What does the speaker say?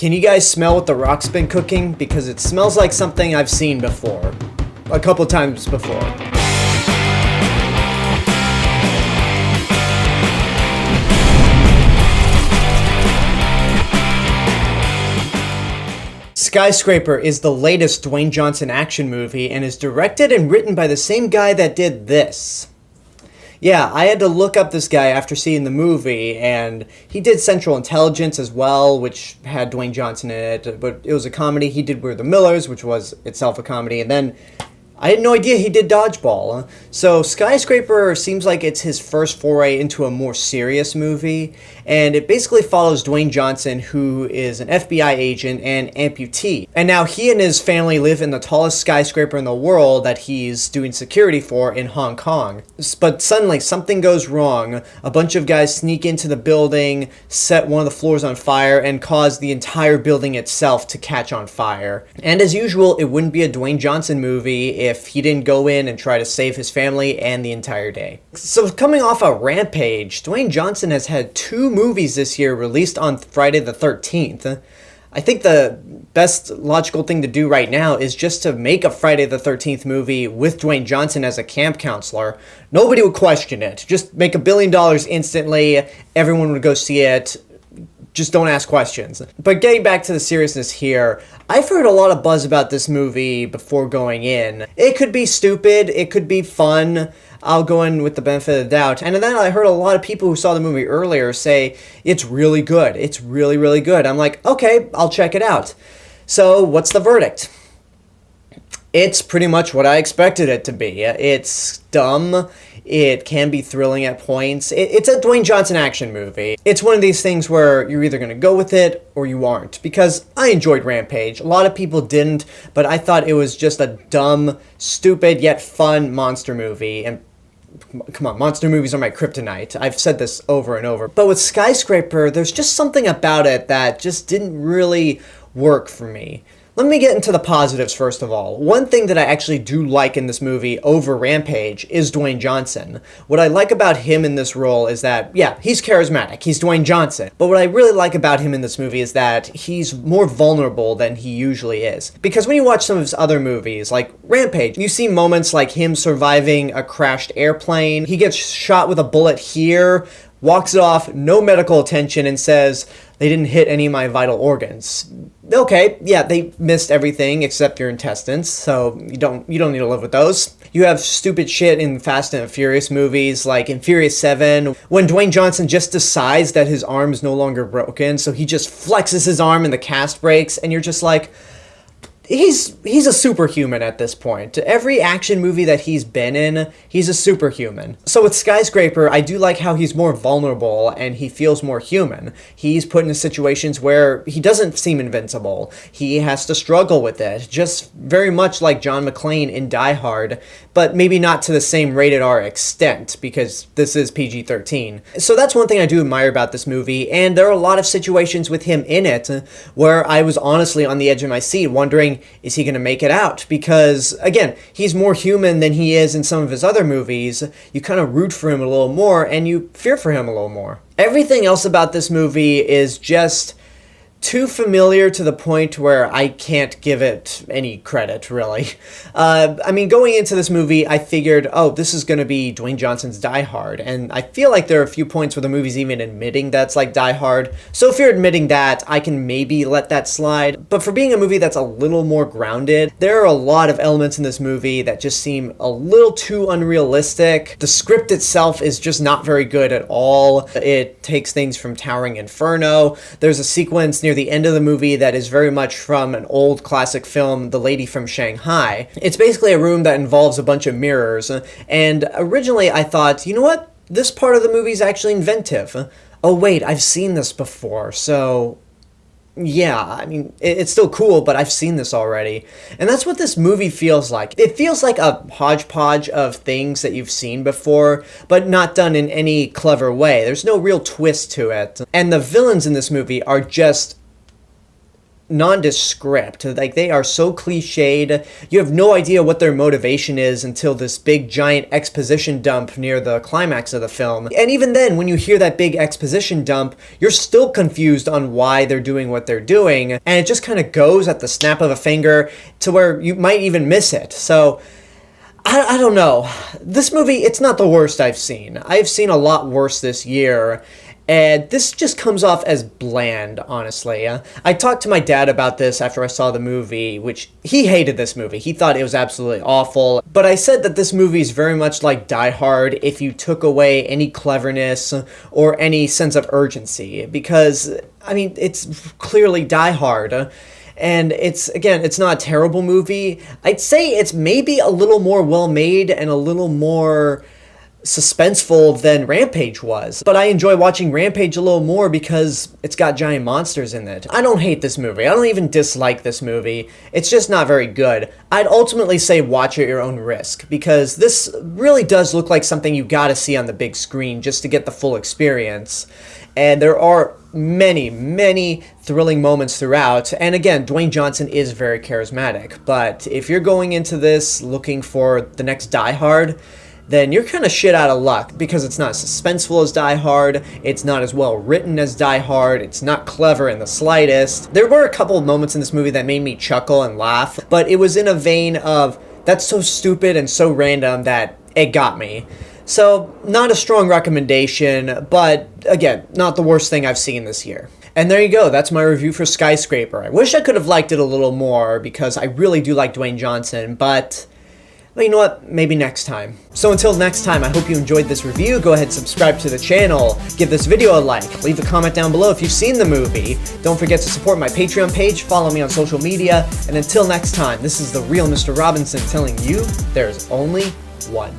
Can you guys smell what The Rock's been cooking? Because it smells like something I've seen before. A couple times before. Skyscraper is the latest Dwayne Johnson action movie and is directed and written by the same guy that did this. Yeah, I had to look up this guy after seeing the movie, and he did Central Intelligence as well, which had Dwayne Johnson in it, but it was a comedy. He did We're the Millers, which was itself a comedy, and then I had no idea he did Dodgeball. So Skyscraper seems like it's his first foray into a more serious movie, and it basically follows Dwayne Johnson, who is an FBI agent and amputee. And now he and his family live in the tallest skyscraper in the world that he's doing security for in Hong Kong. But suddenly something goes wrong. A bunch of guys sneak into the building, set one of the floors on fire, and cause the entire building itself to catch on fire. And as usual, it wouldn't be a Dwayne Johnson movie if he didn't go in and try to save his family and the entire day. So coming off a rampage, Dwayne Johnson has had 2 movies this year released on Friday the 13th. I think the best logical thing to do right now is just to make a Friday the 13th movie with Dwayne Johnson as a camp counselor. Nobody would question it. Just make $1 billion instantly. Everyone would go see it. Just don't ask questions. But getting back to the seriousness here, I've heard a lot of buzz about this movie before going in. It could be stupid, it could be fun. I'll go in with the benefit of the doubt. And then I heard a lot of people who saw the movie earlier say, it's really good. It's really, really good. I'm like, okay, I'll check it out. So what's the verdict? It's pretty much what I expected it to be. It's dumb. It can be thrilling at points. It's a Dwayne Johnson action movie. It's one of these things where you're either going to go with it or you aren't. Because I enjoyed Rampage. A lot of people didn't, but I thought it was just a dumb, stupid, yet fun monster movie. And come on, monster movies are my kryptonite. I've said this over and over. But with Skyscraper, there's just something about it that just didn't really work for me. Let me get into the positives first of all. One thing that I actually do like in this movie over Rampage is Dwayne Johnson. What I like about him in this role is that, yeah, he's charismatic. He's Dwayne Johnson. But what I really like about him in this movie is that he's more vulnerable than he usually is. Because when you watch some of his other movies, like Rampage, you see moments like him surviving a crashed airplane. He gets shot with a bullet here, walks it off, no medical attention, and says, they didn't hit any of my vital organs. Okay, yeah, they missed everything except your intestines, so you don't need to live with those. You have stupid shit in Fast and Furious movies, like in Furious 7, when Dwayne Johnson just decides that his arm is no longer broken, so he just flexes his arm and the cast breaks, and you're just like, He's a superhuman at this point. Every action movie that he's been in, he's a superhuman. So with Skyscraper, I do like how he's more vulnerable and he feels more human. He's put into situations where he doesn't seem invincible. He has to struggle with it, just very much like John McClane in Die Hard, but maybe not to the same rated R extent, because this is PG-13. So that's one thing I do admire about this movie, and there are a lot of situations with him in it where I was honestly on the edge of my seat, wondering, is he going to make it out? Because, again, he's more human than he is in some of his other movies. You kind of root for him a little more, and you fear for him a little more. Everything else about this movie is just too familiar to the point where I can't give it any credit, really. I mean, going into this movie, I figured, oh, this is going to be Dwayne Johnson's Die Hard, and I feel like there are a few points where the movie's even admitting that's like Die Hard, so if you're admitting that, I can maybe let that slide. But for being a movie that's a little more grounded, there are a lot of elements in this movie that just seem a little too unrealistic. The script itself is just not very good at all. It takes things from Towering Inferno. There's a sequence near the end of the movie that is very much from an old classic film, The Lady from Shanghai. It's basically a room that involves a bunch of mirrors, and originally I thought, you know what? This part of the movie is actually inventive. Oh wait, I've seen this before, so yeah, I mean, it's still cool, but I've seen this already. And that's what this movie feels like. It feels like a hodgepodge of things that you've seen before, but not done in any clever way. There's no real twist to it. And the villains in this movie are just nondescript. Like, they are so cliched. You have no idea what their motivation is until this big giant exposition dump near the climax of the film. And even then, when you hear that big exposition dump, you're still confused on why they're doing what they're doing, and it just kind of goes at the snap of a finger to where you might even miss it. So I don't know. This movie, it's not the worst I've seen. I've seen a lot worse this year, and this just comes off as bland, honestly. I talked to my dad about this after I saw the movie, which he hated this movie. He thought it was absolutely awful. But I said that this movie is very much like Die Hard if you took away any cleverness or any sense of urgency. Because, I mean, it's clearly Die Hard. And it's not a terrible movie. I'd say it's maybe a little more well-made and a little more suspenseful than Rampage was. But I enjoy watching Rampage a little more because it's got giant monsters in it. I don't hate this movie. I don't even dislike this movie. It's just not very good. I'd ultimately say watch at your own risk, because this really does look like something you gotta see on the big screen just to get the full experience. And there are many thrilling moments throughout. And again, Dwayne Johnson is very charismatic. But if you're going into this looking for the next Die Hard, then you're kind of shit out of luck, because it's not as suspenseful as Die Hard, it's not as well written as Die Hard, it's not clever in the slightest. There were a couple of moments in this movie that made me chuckle and laugh, but it was in a vein of, that's so stupid and so random that it got me. So, not a strong recommendation, but again, not the worst thing I've seen this year. And there you go, that's my review for Skyscraper. I wish I could have liked it a little more, because I really do like Dwayne Johnson, but you know what? Maybe next time. So until next time, I hope you enjoyed this review. Go ahead and subscribe to the channel. Give this video a like. Leave a comment down below if you've seen the movie. Don't forget to support my Patreon page. Follow me on social media. And until next time, this is the real Mr. Robinson telling you there's only one.